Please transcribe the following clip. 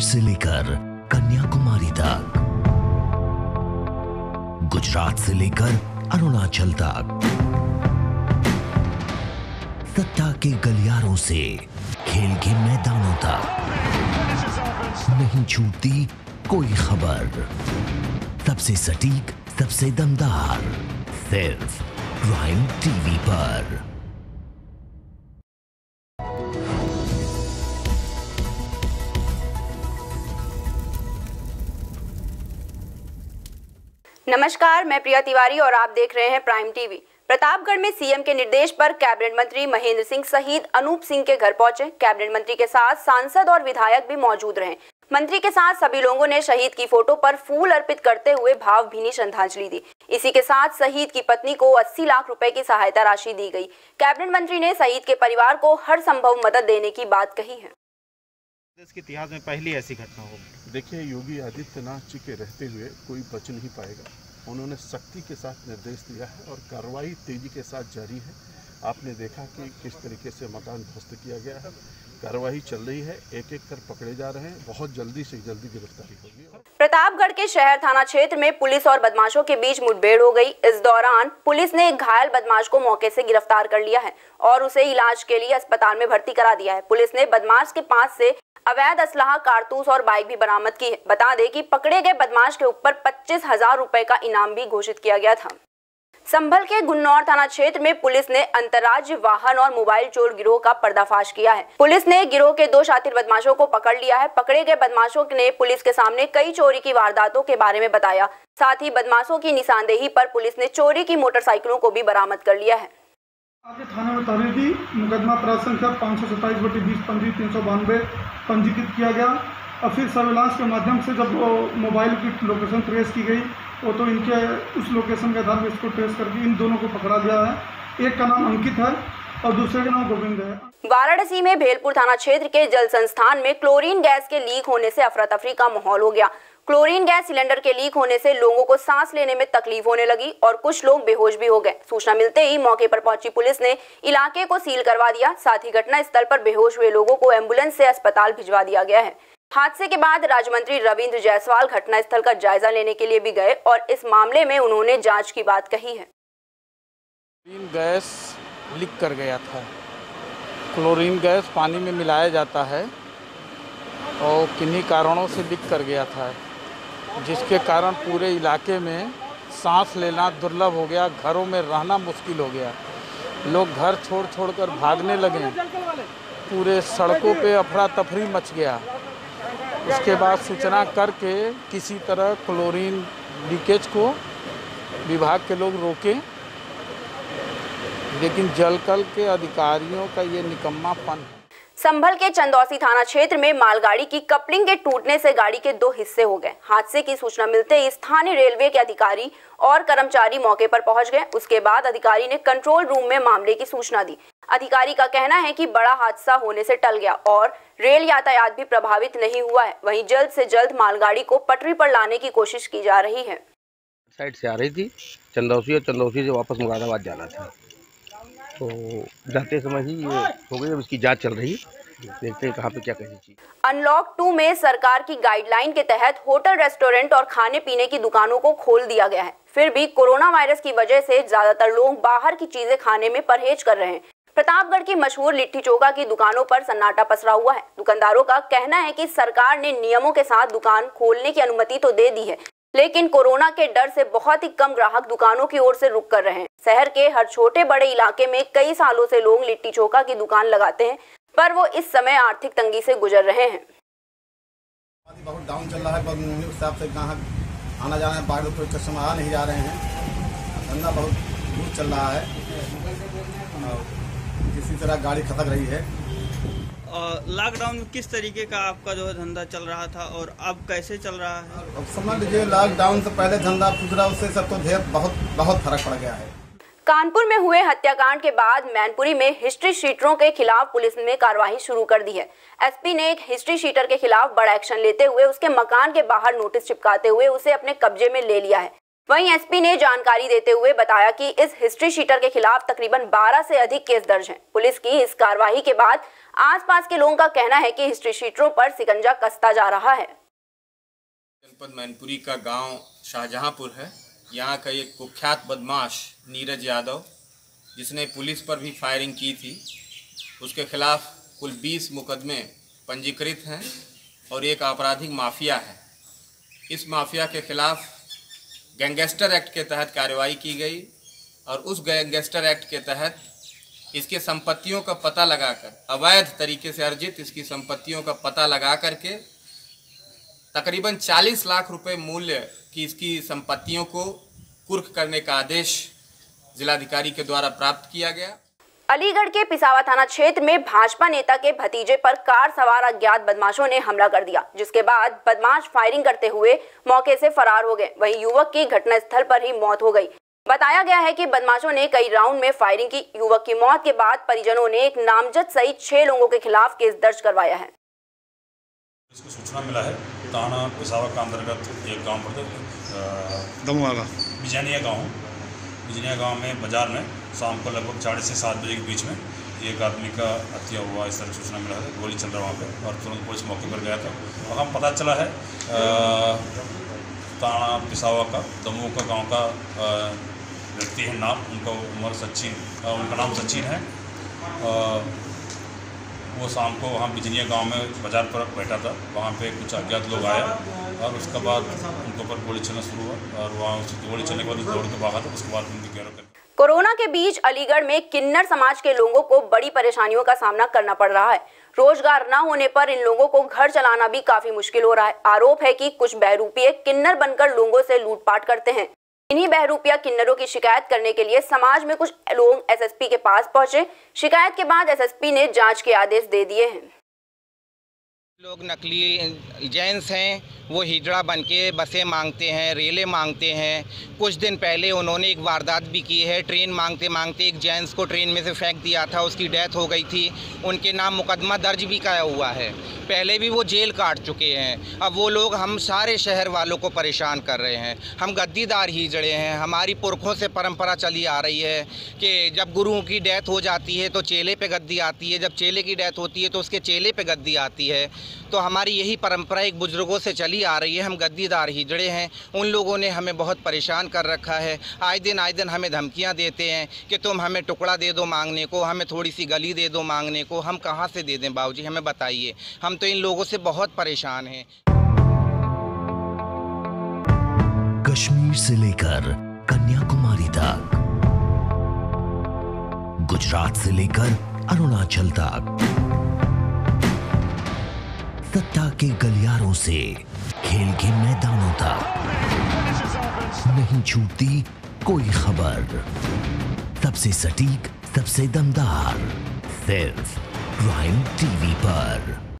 से लेकर कन्याकुमारी तक, गुजरात से लेकर अरुणाचल तक, सत्ता के गलियारों से खेल के मैदानों तक, नहीं छूटती कोई खबर। सबसे सटीक, सबसे दमदार, सिर्फ प्राइम टीवी पर। नमस्कार, मैं प्रिया तिवारी और आप देख रहे हैं प्राइम टीवी। प्रतापगढ़ में सीएम के निर्देश पर कैबिनेट मंत्री महेंद्र सिंह शहीद अनूप सिंह के घर पहुंचे। कैबिनेट मंत्री के साथ सांसद और विधायक भी मौजूद रहे। मंत्री के साथ सभी लोगों ने शहीद की फोटो पर फूल अर्पित करते हुए भावभीनी श्रद्धांजलि दी। इसी के साथ शहीद की पत्नी को 80 लाख रुपए की सहायता राशि दी गई। कैबिनेट मंत्री ने शहीद के परिवार को हर संभव मदद देने की बात कही है। देश के इतिहास में पहली ऐसी घटना होगी। देखिए, योगी आदित्यनाथ जी के रहते हुए कोई बच नहीं पाएगा। उन्होंने सख्ती के साथ निर्देश दिया है और कार्रवाई तेजी के साथ जारी है। आपने देखा कि किस तरीके से मकान ध्वस्त किया गया है। कार्रवाई चल रही है, एक एक कर पकड़े जा रहे हैं। बहुत जल्दी से जल्दी गिरफ्तारी होगी। प्रतापगढ़ के शहर थाना क्षेत्र में पुलिस और बदमाशों के बीच मुठभेड़ हो गई। इस दौरान पुलिस ने एक घायल बदमाश को मौके से गिरफ्तार कर लिया है और उसे इलाज के लिए अस्पताल में भर्ती करा दिया है। पुलिस ने बदमाश के पास से अवैध असलाह, कारतूस और बाइक भी बरामद की है। बता दें कि पकड़े गए बदमाश के ऊपर 25,000 रुपए का इनाम भी घोषित किया गया था। संभल के गुन्नौर थाना क्षेत्र में पुलिस ने अंतर्राज्य वाहन और मोबाइल चोर गिरोह का पर्दाफाश किया है। पुलिस ने गिरोह के 2 शातिर बदमाशों को पकड़ लिया है। पकड़े गए बदमाशों ने पुलिस के सामने कई चोरी की वारदातों के बारे में बताया। साथ ही बदमाशों की निशानदेही पर पुलिस ने चोरी की मोटरसाइकिलों को भी बरामद कर लिया है। आगे थाने में तहरीरी मुकदमा प्राप्त संख्या 527/20 पंजीकृत किया गया और फिर सर्विलांस के माध्यम से जब मोबाइल की लोकेशन ट्रेस की गई वो तो इनके उस लोकेशन के आधार पर इसको ट्रेस करके इन दोनों को पकड़ा गया है। एक का नाम अंकित है और दूसरे का नाम गोविंद है। वाराणसी में भेलपुर थाना क्षेत्र के जल संस्थान में क्लोरीन गैस के लीक होने से अफरा तफरी का माहौल हो गया। क्लोरीन गैस सिलेंडर के लीक होने से लोगों को सांस लेने में तकलीफ होने लगी और कुछ लोग बेहोश भी हो गए। सूचना मिलते ही मौके पर पहुंची पुलिस ने इलाके को सील करवा दिया। साथ ही घटना स्थल पर बेहोश हुए लोगों को एम्बुलेंस से अस्पताल भिजवा दिया गया है। हादसे के बाद राज्य मंत्री रविंद्र जायसवाल घटनास्थल का जायजा लेने के लिए भी गए और इस मामले में उन्होंने जांच की बात कही है। क्लोरीन गैस लीक कर गया था। क्लोरीन गैस पानी में मिलाया जाता है और किन्हीं कारणों से लीक कर गया था, जिसके कारण पूरे इलाके में सांस लेना दुर्लभ हो गया, घरों में रहना मुश्किल हो गया। लोग घर छोड़ कर भागने लगे। पूरे सड़कों पे अफरा तफरी मच गया। उसके बाद सूचना करके किसी तरह क्लोरीन लीकेज को विभाग के लोग रोके, लेकिन जलकल के अधिकारियों का ये निकम्मापन है। संभल के चंदौसी थाना क्षेत्र में मालगाड़ी की कपलिंग के टूटने से गाड़ी के 2 हिस्से हो गए। हादसे की सूचना मिलते ही स्थानीय रेलवे के अधिकारी और कर्मचारी मौके पर पहुंच गए। उसके बाद अधिकारी ने कंट्रोल रूम में मामले की सूचना दी। अधिकारी का कहना है कि बड़ा हादसा होने से टल गया और रेल यातायात भी प्रभावित नहीं हुआ है। वहीं जल्द से जल्द मालगाड़ी को पटरी पर लाने की कोशिश की जा रही है। साइड से आ रही थी चंदौसी और चंदौसी से वापस मुरादाबाद जाना था, तो जाते समय ही ये हो गई। अब इसकी जांच चल रही है, देखते हैं कहाँ पे क्या कही चीज। अनलॉक 2 में सरकार की गाइडलाइन के तहत होटल, रेस्टोरेंट और खाने पीने की दुकानों को खोल दिया गया है। फिर भी कोरोना वायरस की वजह से ज्यादातर लोग बाहर की चीजें खाने में परहेज कर रहे हैं। प्रतापगढ़ की मशहूर लिट्टी चोखा की दुकानों पर सन्नाटा पसरा हुआ है। दुकानदारों का कहना है कि सरकार ने नियमों के साथ दुकान खोलने की अनुमति तो दे दी है, लेकिन कोरोना के डर से बहुत ही कम ग्राहक दुकानों की ओर से रुक कर रहे हैं। शहर के हर छोटे बड़े इलाके में कई सालों से लोग लिट्टी चोखा की दुकान लगाते हैं, पर वो इस समय आर्थिक तंगी से गुजर रहे हैं। बहुत डाउन चल रहा है, पर उस हिसाब से ग्राहक आना जाना है, बाहर कोई कस्टमर आ नहीं जा रहे हैं। धंधा बहुत दूर चल रहा है, किसी तरह गाड़ी खटक रही है। लॉकडाउन में किस तरीके का आपका जो है धंधा चल रहा था और अब कैसे चल रहा है? अब समझ लीजिए, लॉकडाउन से पहले धंधा खुदरा उससे सब तो ढेर बहुत फर्क पड़ गया है। कानपुर में हुए हत्याकांड के बाद मैनपुरी में हिस्ट्री शीटरों के खिलाफ पुलिस ने कार्रवाई शुरू कर दी है। एसपी ने एक हिस्ट्री शीटर के खिलाफ बड़ा एक्शन लेते हुए उसके मकान के बाहर नोटिस चिपकाते हुए उसे अपने कब्जे में ले लिया है। वहीं एसपी ने जानकारी देते हुए बताया कि इस हिस्ट्री शीटर के खिलाफ तकरीबन 12 से अधिक केस दर्ज हैं। पुलिस की इस कार्रवाई के बाद आसपास के लोगों का कहना है कि हिस्ट्री शीटरों पर शिकंजा कसता जा रहा है। जनपद मैनपुरी का गांव शाहजहांपुर है। यहाँ का एक कुख्यात बदमाश नीरज यादव, जिसने पुलिस पर भी फायरिंग की थी, उसके खिलाफ कुल 20 मुकदमे पंजीकृत हैं और एक आपराधिक माफिया है। इस माफिया के खिलाफ गैंगस्टर एक्ट के तहत कार्रवाई की गई और उस गैंगस्टर एक्ट के तहत इसके संपत्तियों का पता लगाकर, अवैध तरीके से अर्जित इसकी संपत्तियों का पता लगा करके तकरीबन 40 लाख रुपए मूल्य की इसकी संपत्तियों को कुर्क करने का आदेश जिलाधिकारी के द्वारा प्राप्त किया गया। अलीगढ़ के पिसावा थाना क्षेत्र में भाजपा नेता के भतीजे पर कार सवार अज्ञात बदमाशों ने हमला कर दिया, जिसके बाद बदमाश फायरिंग करते हुए मौके से फरार हो गए। वहीं युवक की घटनास्थल पर ही मौत हो गई। बताया गया है कि बदमाशों ने कई राउंड में फायरिंग की। युवक की मौत के बाद परिजनों ने एक नामजद सहित 6 लोगों के खिलाफ केस दर्ज करवाया है। इसको सूचना मिला है थाना पिसावा का अंतर्गत एक गाँव पड़ता बिजनिया गाँव में बाजार में शाम को लगभग 4 से 7 बजे के बीच में एक आदमी का हत्या हुआ, इस तरह सूचना मिला है। गोली चल रहा वहाँ पे और तुरंत पुलिस मौके पर गया था। वहाँ पता चला है थाना पिसावा का दमोह का गाँव का व्यक्ति है नाम, उनका नाम सचिन है। वो शाम को वहाँ बिजनिया गांव में बाजार पर बैठा था। वहाँ पे कुछ अज्ञात लोग आए और उसके बाद उनके ऊपर गोली चलना शुरू हुआ और वहाँ गोली चलने के बाद दौड़ के भागा था। उसके बाद उनकी गिरफ्तारी कर। कोरोना के बीच अलीगढ़ में किन्नर समाज के लोगों को बड़ी परेशानियों का सामना करना पड़ रहा है। रोजगार न होने पर इन लोगों को घर चलाना भी काफी मुश्किल हो रहा है। आरोप है कि कुछ बहरूपिये किन्नर बनकर लोगों से लूटपाट करते हैं। इन्हीं बहरूपिया किन्नरों की शिकायत करने के लिए समाज में कुछ लोग एसएसपी के पास पहुंचे। शिकायत के बाद एसएसपी ने जांच के आदेश दे दिए हैं। लोग नकली जेंट्स हैं, वो हिजड़ा बन के बसें मांगते हैं, रेलें मांगते हैं। कुछ दिन पहले उन्होंने एक वारदात भी की है। ट्रेन मांगते मांगते एक जेंट्स को ट्रेन में से फेंक दिया था, उसकी डेथ हो गई थी। उनके नाम मुकदमा दर्ज भी किया हुआ है, पहले भी वो जेल काट चुके हैं। अब वो लोग हम सारे शहर वालों को परेशान कर रहे हैं। हम गद्दीदार हिजड़े हैं। हमारी पुरखों से परंपरा चली आ रही है कि जब गुरुओं की डेथ हो जाती है तो चेले पे गद्दी आती है, जब चेले की डेथ होती है तो उसके चेले पे गद्दी आती है। तो हमारी यही परंपरा एक बुजुर्गों से चली आ रही है। हम गद्दीदार हिजड़े हैं। उन लोगों ने हमें बहुत परेशान कर रखा है। आए दिन हमें धमकियां देते हैं कि तुम हमें टुकड़ा दे दो मांगने को, हमें थोड़ी सी गली दे दो मांगने को। हम कहां से दे दें बाबूजी, हमें बताइए। हम तो इन लोगों से बहुत परेशान हैं। कश्मीर से लेकर कन्याकुमारी तक, गुजरात से लेकर अरुणाचल तक, सत्ता के गलियारों से खेल के मैदानों तक, नहीं छूटती कोई खबर। सबसे सटीक, सबसे दमदार, सिर्फ प्राइम टीवी पर।